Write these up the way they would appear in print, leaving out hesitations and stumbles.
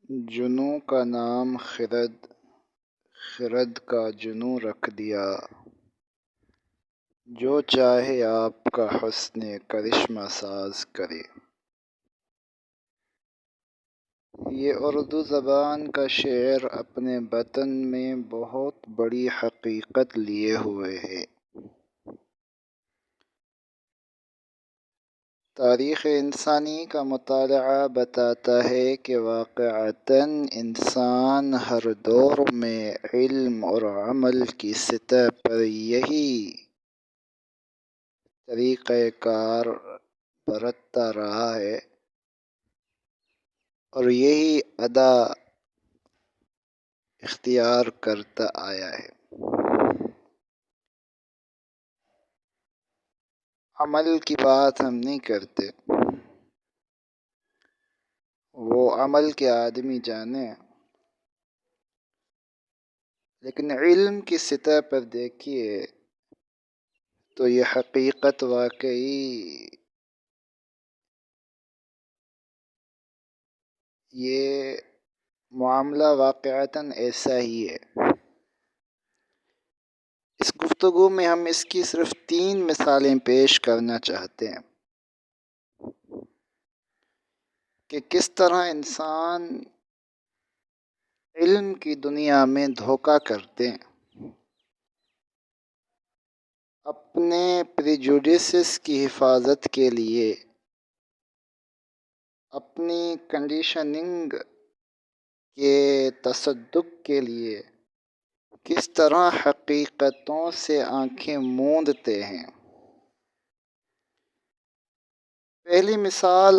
جنوں کا نام خرد، خرد کا جنوں رکھ دیا، جو چاہے آپ کا حسن کرشمہ ساز کرے۔ یہ اردو زبان کا شعر اپنے بطن میں بہت بڑی حقیقت لیے ہوئے ہے۔ تاریخ انسانی کا مطالعہ بتاتا ہے کہ واقعتاً انسان ہر دور میں علم اور عمل کی سطح پر یہی طریقہ کار برتتا رہا ہے اور یہی ادا اختیار کرتا آیا ہے۔ عمل کی بات ہم نہیں کرتے، وہ عمل کے آدمی جانے، لیکن علم کی سطح پر دیکھیے تو یہ حقیقت واقعی یہ معاملہ واقعتاً ایسا ہی ہے۔ اس گفتگو میں ہم اس کی صرف 3 مثالیں پیش کرنا چاہتے ہیں کہ کس طرح انسان علم کی دنیا میں دھوکہ کرتے ہیں، اپنے پریجوڈیسز کی حفاظت کے لیے، اپنی کنڈیشننگ کے تصدق کے لیے کس طرح حقیقتوں سے آنکھیں موندتے ہیں۔ پہلی مثال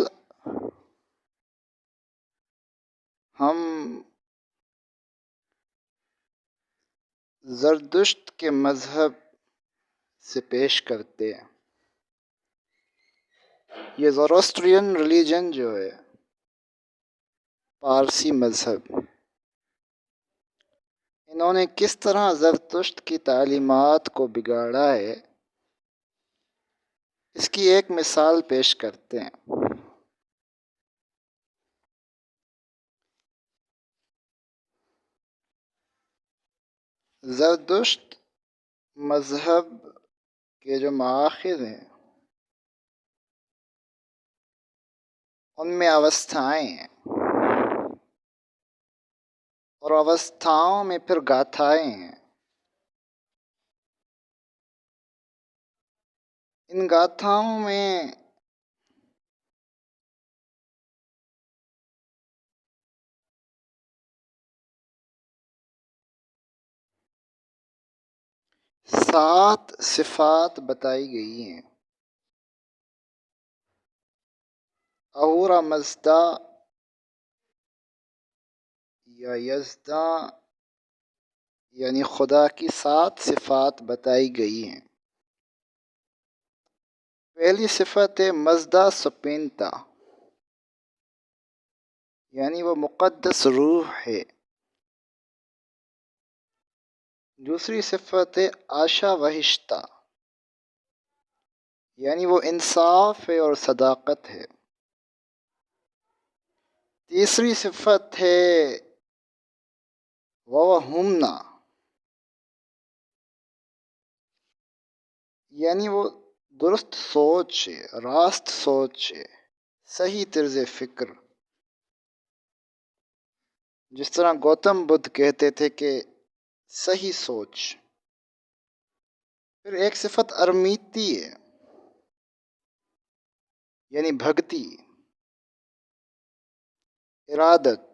ہم زرتشت کے مذہب سے پیش کرتے ہیں۔ یہ زoroastrian ریلیجن جو ہے، پارسی مذہب، انہوں نے کس طرح زرتشت کی تعلیمات کو بگاڑا ہے، اس کی ایک مثال پیش کرتے ہیں۔ زرتشت مذہب کے جو مآخذ ہیں ان میں اوستھائیں ہیں، اور اوستھاؤں میں پھر گاتھائیں ہیں۔ ان گاتھاؤں میں سات صفات بتائی گئی ہیں۔ اہورا مزدا یا یزداں یعنی خدا کی 7 صفات بتائی گئی ہیں۔ پہلی صفت ہے مزدا سپینتا، یعنی وہ مقدس روح ہے۔ دوسری صفت ہے آشا وحشتا، یعنی وہ انصاف ہے اور صداقت ہے۔ تیسری صفت ہے ووہمنا، یعنی وہ درست سوچ ہے، راست سوچ ہے، صحیح طرز فکر، جس طرح گوتم بدھ کہتے تھے کہ صحیح سوچ۔ پھر ایک صفت ارمیتی ہے، یعنی بھگتی، ارادت۔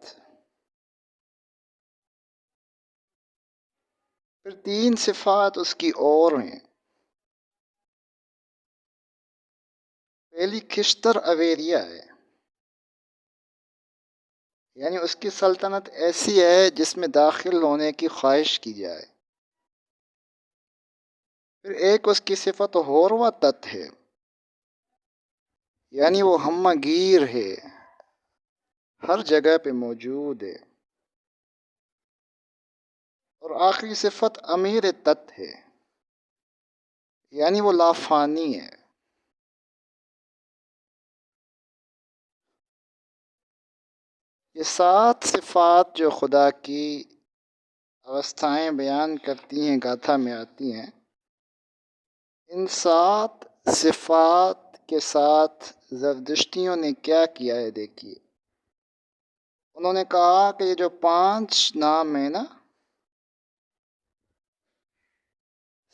پھر 3 صفات اس کی اور ہیں۔ پہلی کھشتر اویریا ہے، یعنی اس کی سلطنت ایسی ہے جس میں داخل ہونے کی خواہش کی جائے۔ پھر ایک اس کی صفت ہوروا تت ہے، یعنی وہ ہمہ گیر ہے، ہر جگہ پہ موجود ہے۔ اور آخری صفت امیر تت ہے، یعنی وہ لافانی ہے۔ یہ 7 صفات جو خدا کی اوستھائیں بیان کرتی ہیں، گاتھا میں آتی ہیں، ان 7 صفات کے ساتھ زردشتیوں نے کیا کیا ہے دیکھیے. انہوں نے کہا کہ یہ جو 5 نام ہیں نا،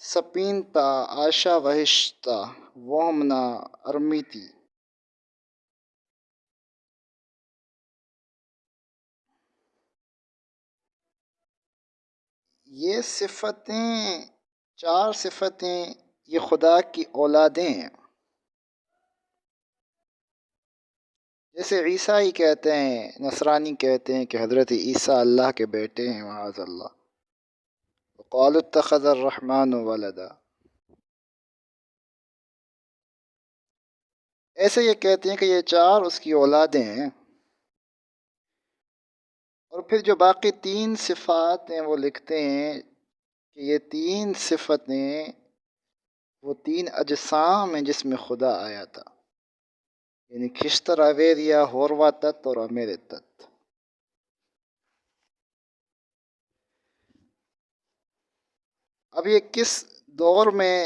سپینتا، آشا وہشتا، وہمنا، ارمیتی، یہ صفتیں، 4 صفتیں، یہ خدا کی اولادیں ہیں. جیسے عیسائی کہتے ہیں، نصرانی کہتے ہیں کہ حضرت عیسیٰ اللہ کے بیٹے ہیں، معاذ اللہ. وقالوا اتخذ الرحمن ولدا. ایسے یہ کہتے ہیں کہ یہ 4 اس کی اولادیں ہیں. اور پھر جو باقی 3 صفات ہیں وہ لکھتے ہیں کہ یہ 3 صفتیں وہ 3 اجسام ہیں جس میں خدا آیا تھا، یعنی کھشتر اویریا، ہوروا تت اور امیر تت. اب یہ کس دور میں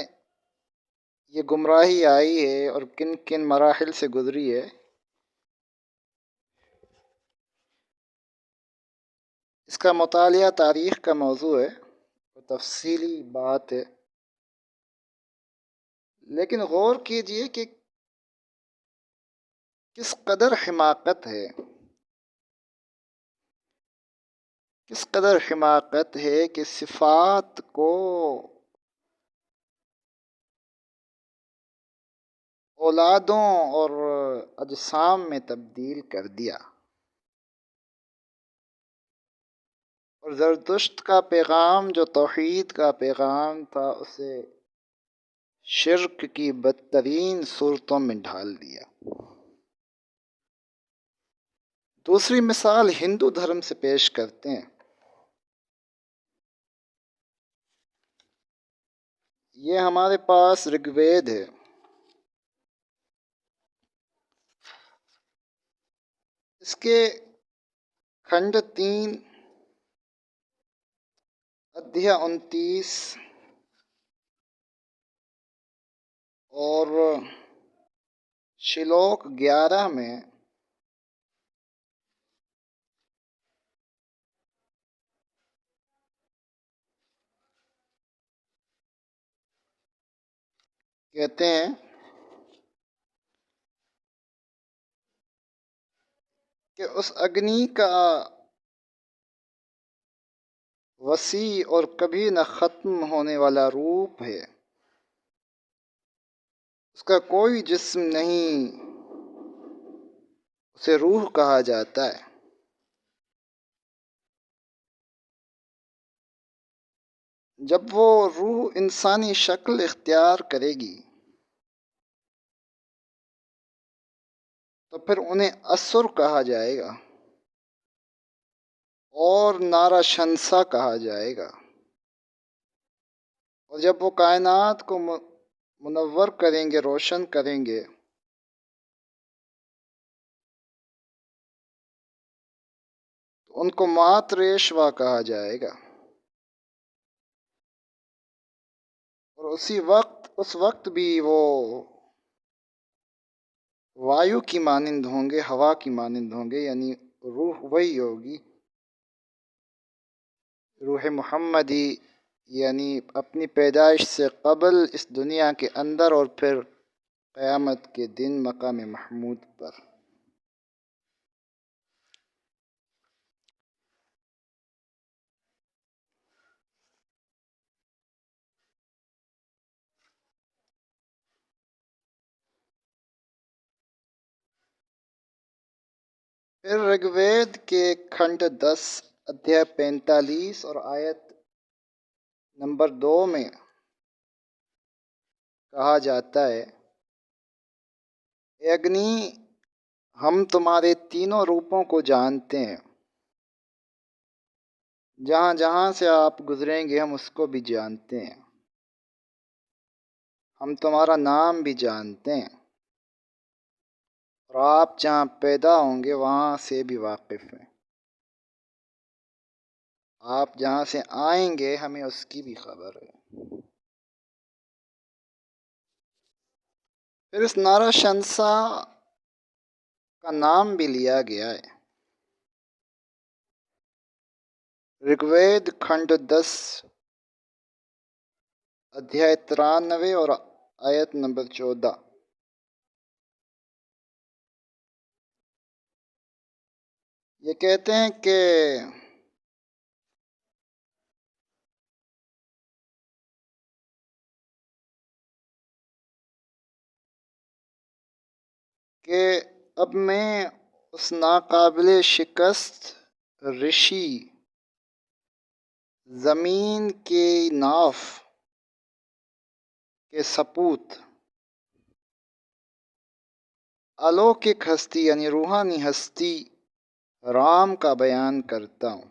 یہ گمراہی آئی ہے اور کن کن مراحل سے گزری ہے، اس کا مطالعہ تاریخ کا موضوع ہے، تفصیلی بات ہے. لیکن غور کیجئے کہ کس قدر حماقت ہے، کس قدر حماقت ہے کہ صفات کو اولادوں اور اجسام میں تبدیل کر دیا. اور زرتشت کا پیغام جو توحید کا پیغام تھا، اسے شرک کی بدترین صورتوں میں ڈھال دیا. دوسری مثال ہندو دھرم سے پیش کرتے ہیں. یہ ہمارے پاس رگ وید ہے. اس کے کھنڈ 3، ادھیا 29 اور شلوک 11 میں کہتے ہیں کہ اس اگنی کا وسیع اور کبھی نہ ختم ہونے والا روپ ہے، اس کا کوئی جسم نہیں، اسے روح کہا جاتا ہے. جب وہ روح انسانی شکل اختیار کرے گی تو پھر انہیں اسر کہا جائے گا اور نارا شنسا کہا جائے گا. اور جب وہ کائنات کو منور کریں گے، روشن کریں گے، تو ان کو ماتریشوا کہا جائے گا. اور اس وقت بھی وہ وایو کی مانند ہوں گے، ہوا کی مانند ہوں گے، یعنی روح وہی ہوگی، روح محمدی، یعنی اپنی پیدائش سے قبل اس دنیا کے اندر اور پھر قیامت کے دن مقام محمود پر. پھر رگ وید کے کھنڈ 10، ادھیا 45 اور آیت نمبر 2 میں کہا جاتا ہے، اے اگنی، ہم تمہارے تینوں روپوں کو جانتے ہیں، جہاں جہاں سے آپ گزریں گے ہم اس کو بھی جانتے ہیں، ہم تمہارا نام بھی جانتے ہیں، اور آپ جہاں پیدا ہوں گے وہاں سے بھی واقف ہیں، آپ جہاں سے آئیں گے ہمیں اس کی بھی خبر ہے۔ پھر اس نارا شنسا کا نام بھی لیا گیا ہے۔ رگ وید کھنڈ 10 ادھیائے 93 اور آیت نمبر 14۔ یہ کہتے ہیں کہ اب میں اس ناقابل شکست رشی زمین کی ناف کے سپوت الوکک ہستی یعنی روحانی ہستی رام کا بیان کرتا ہوں۔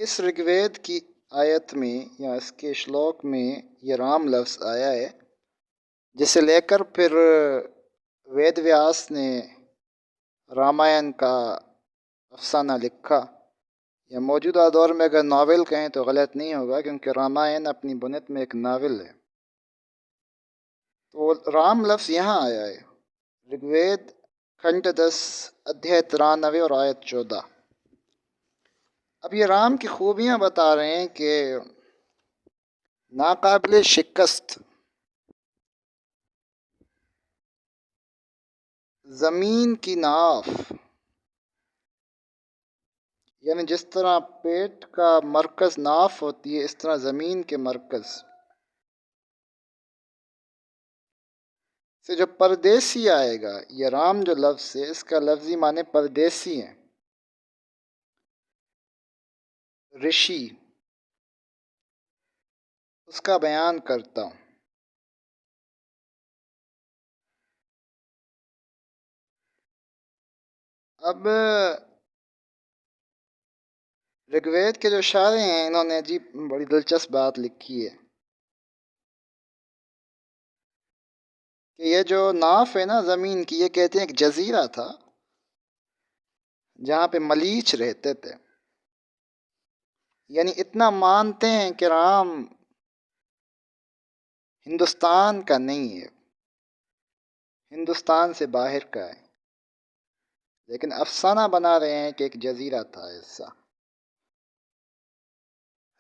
اس رگ وید کی آیت میں یا اس کے شلوک میں یہ رام لفظ آیا ہے، جسے لے کر پھر وید ویاس نے رامائن کا افسانہ لکھا، یا موجودہ دور میں اگر ناول کہیں تو غلط نہیں ہوگا، کیونکہ رامائن اپنی بنیاد میں ایک ناول ہے۔ تو رام لفظ یہاں آیا ہے، رگ وید کھنڈ 10 ادھیائے 93 اور آیت 14۔ اب یہ رام کی خوبیاں بتا رہے ہیں کہ ناقابل شکست زمین کی ناف، یعنی جس طرح پیٹ کا مرکز ناف ہوتی ہے، اس طرح زمین کے مرکز سے جو پردیسی آئے گا، یہ رام جو لفظ ہے اس کا لفظی معنی پردیسی ہے، رشی، اس کا بیان کرتا ہوں۔ اب رگ وید کے جو شاعر ہیں انہوں نے عجیب بڑی دلچسپ بات لکھی ہے کہ یہ جو ناف ہے نا زمین کی، یہ کہتے ہیں ایک جزیرہ تھا جہاں پہ ملیچ رہتے تھے، یعنی اتنا مانتے ہیں کہ رام ہندوستان کا نہیں ہے، ہندوستان سے باہر کا ہے، لیکن افسانہ بنا رہے ہیں کہ ایک جزیرہ تھا ایسا۔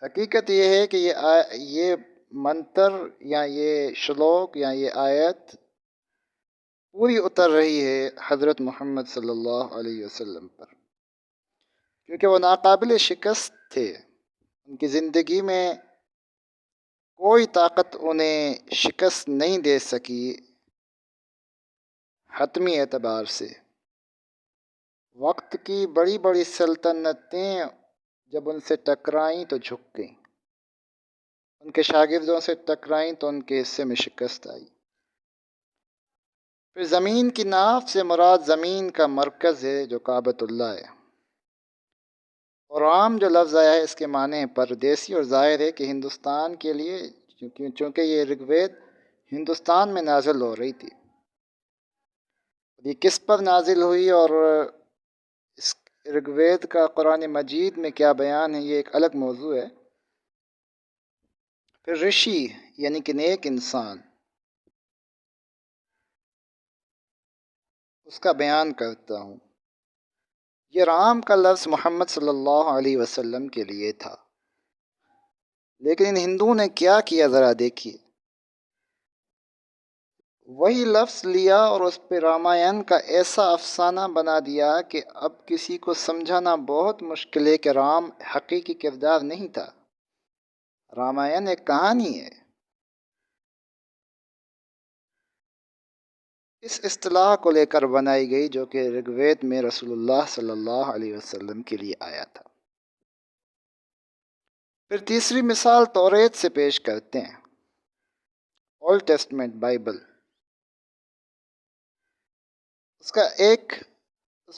حقیقت یہ ہے کہ یہ منتر یا یہ شلوک یا یہ آیت پوری اتر رہی ہے حضرت محمد صلی اللہ علیہ وسلم پر، کیونکہ وہ ناقابل شکست تھے، ان کی زندگی میں کوئی طاقت انہیں شکست نہیں دے سکی حتمی اعتبار سے۔ وقت کی بڑی بڑی سلطنتیں جب ان سے ٹکرائیں تو جھک گئیں، ان کے شاگردوں سے ٹکرائیں تو ان کے حصے میں شکست آئی۔ پھر زمین کی ناف سے مراد زمین کا مرکز ہے جو کعبۃ اللہ ہے، اور رام جو لفظ آیا ہے اس کے معنی پردیسی، اور ظاہر ہے کہ ہندوستان کے لیے، چونکہ یہ رگ وید ہندوستان میں نازل ہو رہی تھی، یہ کس پر نازل ہوئی اور اس رگ وید کا قرآن مجید میں کیا بیان ہے، یہ ایک الگ موضوع ہے۔ پھر رشی یعنی کہ نیک انسان، اس کا بیان کرتا ہوں۔ یہ رام کا لفظ محمد صلی اللہ علیہ وسلم کے لیے تھا، لیکن ان ہندوؤں نے کیا کیا ذرا دیکھیے، وہی لفظ لیا اور اس پہ رامائن کا ایسا افسانہ بنا دیا کہ اب کسی کو سمجھانا بہت مشکل ہے کہ رام حقیقی کردار نہیں تھا، رامائن ایک کہانی ہے۔ اس اصطلاح کو لے کر بنائی گئی جو کہ رگ وید میں رسول اللہ صلی اللہ علیہ وسلم کے لیے آیا تھا۔ پھر تیسری مثال توریت سے پیش کرتے ہیں، اولڈ ٹیسٹمنٹ بائبل، اس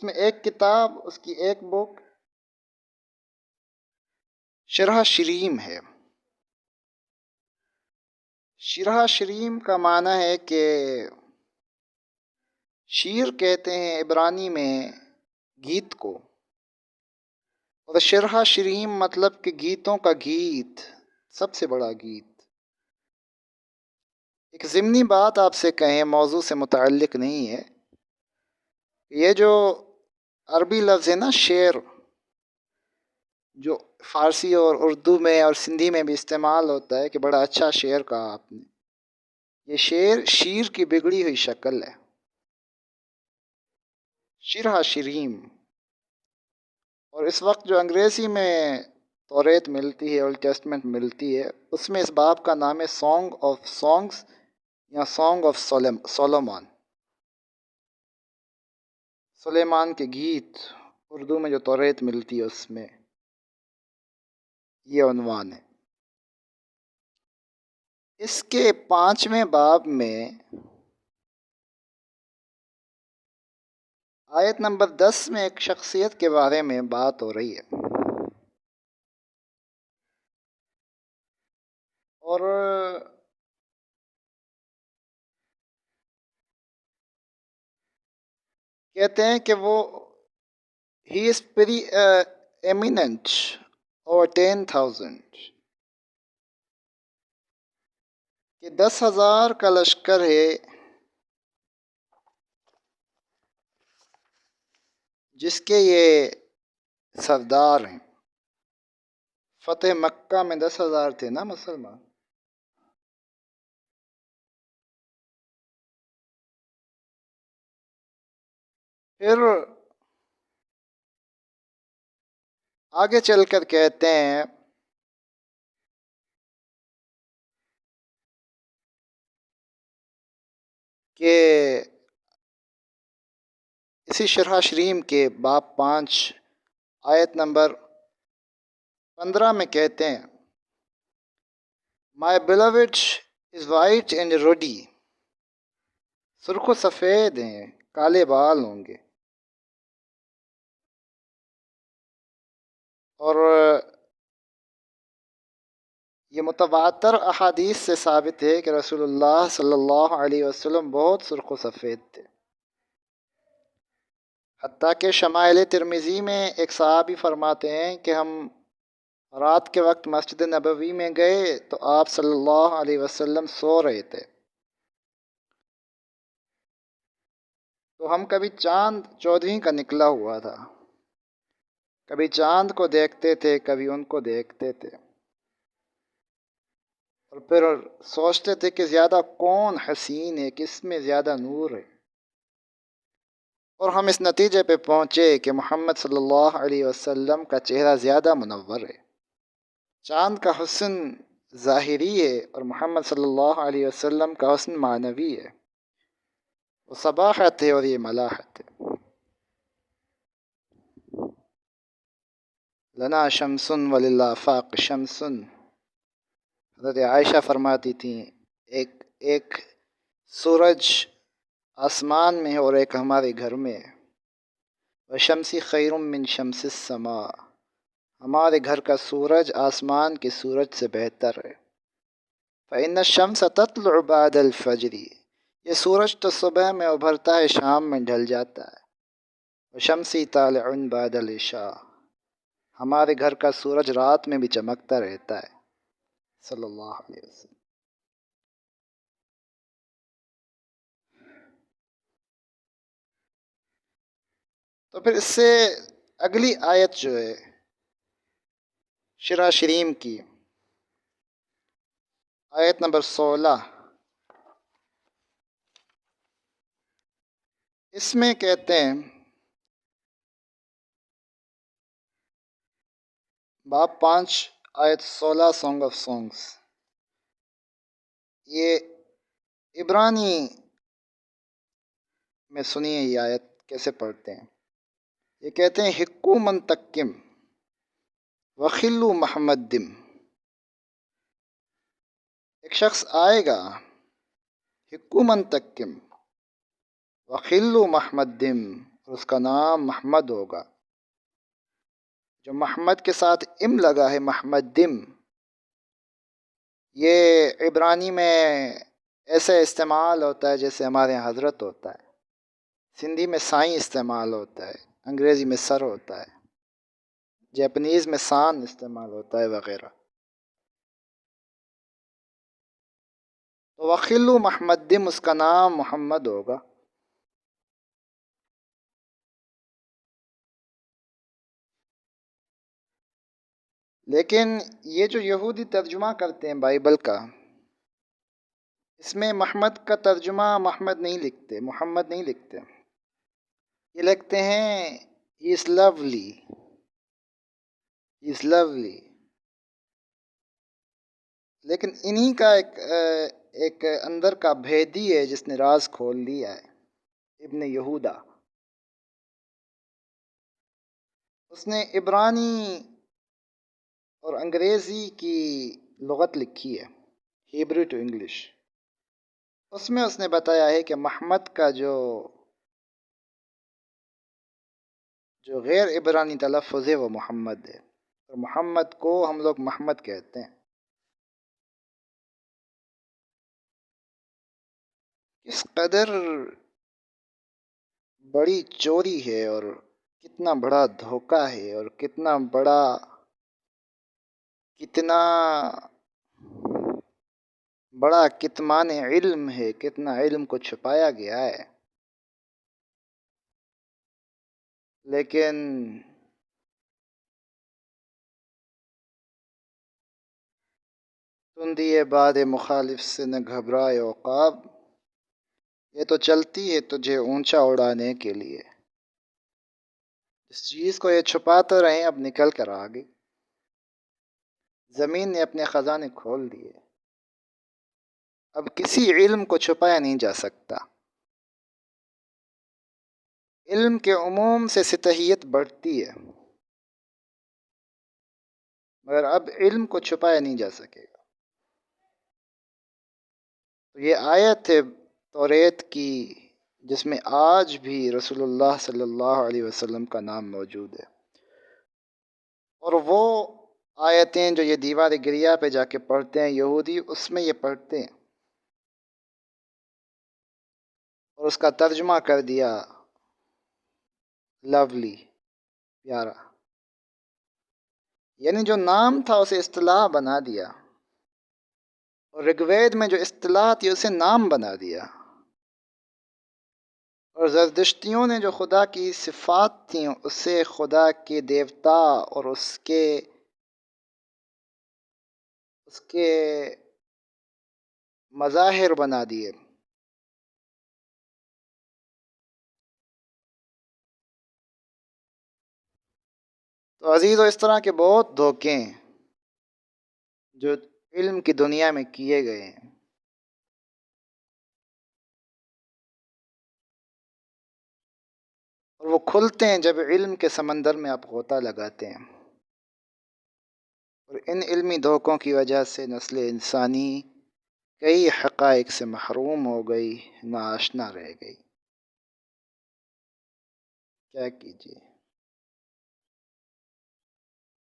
میں ایک کتاب، اس کی ایک بک شرح شریم ہے۔ شرح شریم کا معنی ہے کہ شیر کہتے ہیں عبرانی میں گیت کو، اور شرح شریم مطلب کہ گیتوں کا گیت، سب سے بڑا گیت۔ ایک ضمنی بات آپ سے کہیں، موضوع سے متعلق نہیں ہے، یہ جو عربی لفظ ہے نا شعر، جو فارسی اور اردو میں اور سندھی میں بھی استعمال ہوتا ہے کہ بڑا اچھا شعر کہا آپ نے، یہ شعر شیر کی بگڑی ہوئی شکل ہے، شرح شریم۔ اور اس وقت جو انگریزی میں توریت ملتی ہے، اولڈ ٹیسٹمنٹ ملتی ہے، اس میں اس باب کا نام ہے سانگ آف سانگس یا سانگ آف سولومان، سلیمان کے گیت۔ اردو میں جو توریت ملتی ہے اس میں یہ عنوان ہے۔ اس کے 5ویں باب میں آیت نمبر 10 میں ایک شخصیت کے بارے میں بات ہو رہی ہے، اور کہتے ہیں کہ وہ ہی از ویری ایمیننٹ اور 10,000، کہ 10,000 کا لشکر ہے جس کے یہ سردار ہیں۔ فتح مکہ میں 10,000 تھے نا مسلمان۔ پھر آگے چل کر کہتے ہیں کہ اسی شرح شریم کے باب 5 آیت نمبر 15 میں کہتے ہیں My beloved is white and ruddy، سرخ و سفید ہیں، کالے بال ہوں گے۔ اور یہ متواتر احادیث سے ثابت ہے کہ رسول اللہ صلی اللہ علیہ وسلم بہت سرخ و سفید تھے، حتیٰ کہ شمائل ترمذی میں ایک صحابی فرماتے ہیں کہ ہم رات کے وقت مسجد نبوی میں گئے تو آپ صلی اللہ علیہ وسلم سو رہے تھے، تو ہم کبھی چاند 14ویں کا نکلا ہوا تھا، کبھی چاند کو دیکھتے تھے، کبھی ان کو دیکھتے تھے، اور پھر سوچتے تھے کہ زیادہ کون حسین ہے، کس میں زیادہ نور ہے، اور ہم اس نتیجے پہ پہنچے کہ محمد صلی اللہ علیہ وسلم کا چہرہ زیادہ منور ہے۔ چاند کا حسن ظاہری ہے اور محمد صلی اللہ علیہ وسلم کا حسن معنوی ہے، وہ صباحت ہے اور یہ ملاحت ہے۔ لنا شمسن وللآفاق شمسن، حضرت عائشہ فرماتی تھیں ایک سورج آسمان میں ہے اور ایک ہمارے گھر میں ہے، وشمسی خیر من شمس السماء، ہمارے گھر کا سورج آسمان کے سورج سے بہتر ہے۔ فإن الشمس تطلع بعد الفجر، یہ سورج تو صبح میں ابھرتا ہے، شام میں ڈھل جاتا ہے۔ وشمسی طالع بعد العشاء، ہمارے گھر کا سورج رات میں بھی چمکتا رہتا ہے، صلی اللہ علیہ وسلم۔ تو پھر اس سے اگلی آیت جو ہے شرح شریم کی آیت نمبر 16، اس میں کہتے ہیں باب 5 آیت 16 سانگ آف سانگس، یہ عبرانی میں سنیے یہ آیت کیسے پڑھتے ہیں۔ یہ کہتے ہیں حکو منتقم وخلو محمد دم، ایک شخص آئے گا حکو منتقم وخلو محمد دم، اور اس کا نام محمد ہوگا، جو محمد کے ساتھ ام لگا ہے، محمد دم، یہ عبرانی میں ایسے استعمال ہوتا ہے جیسے ہمارے یہاں حضرت ہوتا ہے۔ سندھی میں سائیں استعمال ہوتا ہے، انگریزی میں سر ہوتا ہے، جاپنیز میں سان استعمال ہوتا ہے وغیرہ. تو وخلو محمدم اس کا نام محمد ہوگا. لیکن یہ جو یہودی ترجمہ کرتے ہیں بائبل کا، اس میں محمد کا ترجمہ محمد نہیں لکھتے، محمد نہیں لکھتے، یہ لکھتے ہیں ہی از لولی، ہی از لولی. لیکن انہی کا ایک اندر کا بھیدی ہے جس نے راز کھول دیا ہے، ابن یہودا. اس نے عبرانی اور انگریزی کی لغت لکھی ہے، ہیبرو ٹو انگلش. اس میں اس نے بتایا ہے کہ محمد کا جو غیر عبرانی تلفظ ہے وہ محمد ہے، اور محمد کو ہم لوگ محمد کہتے ہیں. کس قدر بڑی چوری ہے، اور کتنا بڑا دھوکہ ہے، اور کتنا بڑا کتمان علم ہے، کتنا علم کو چھپایا گیا ہے. لیکن تندی باد مخالف سے نہ گھبرائے عقاب، یہ تو چلتی ہے تجھے اونچا اڑانے کے لیے. اس چیز کو یہ چھپاتے رہیں، اب نکل کر آگے. زمین نے اپنے خزانے کھول دیے، اب کسی علم کو چھپایا نہیں جا سکتا. علم کے عموم سے سطحیت بڑھتی ہے، مگر اب علم کو چھپایا نہیں جا سکے گا. تو یہ آیت ہے توریت کی، جس میں آج بھی رسول اللہ صلی اللہ علیہ وسلم کا نام موجود ہے. اور وہ آیتیں جو یہ دیوار گریا پہ جا کے پڑھتے ہیں یہودی، اس میں یہ پڑھتے ہیں، اور اس کا ترجمہ کر دیا لولی، پیارا. یعنی جو نام تھا اسے اصطلاح بنا دیا، اور رگوید میں جو اصطلاح تھی اسے نام بنا دیا. اور زردشتیوں نے جو خدا کی صفات تھیں اسے خدا کے دیوتا اور اس کے مظاہر بنا دیے. تو عزیزو، اس طرح کے بہت دھوکے ہیں جو علم کی دنیا میں کیے گئے ہیں. اور وہ کھلتے ہیں جب علم کے سمندر میں آپ غوطہ لگاتے ہیں. اور ان علمی دھوکوں کی وجہ سے نسل انسانی کئی حقائق سے محروم ہو گئی، ناآشنا رہ گئی. کیا کیجیے؟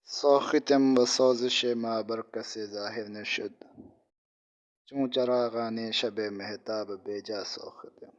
سوختم و سوزش ما برکس ظاہر نشد، چوں چراغان شب مہتاب بیجا سوختم.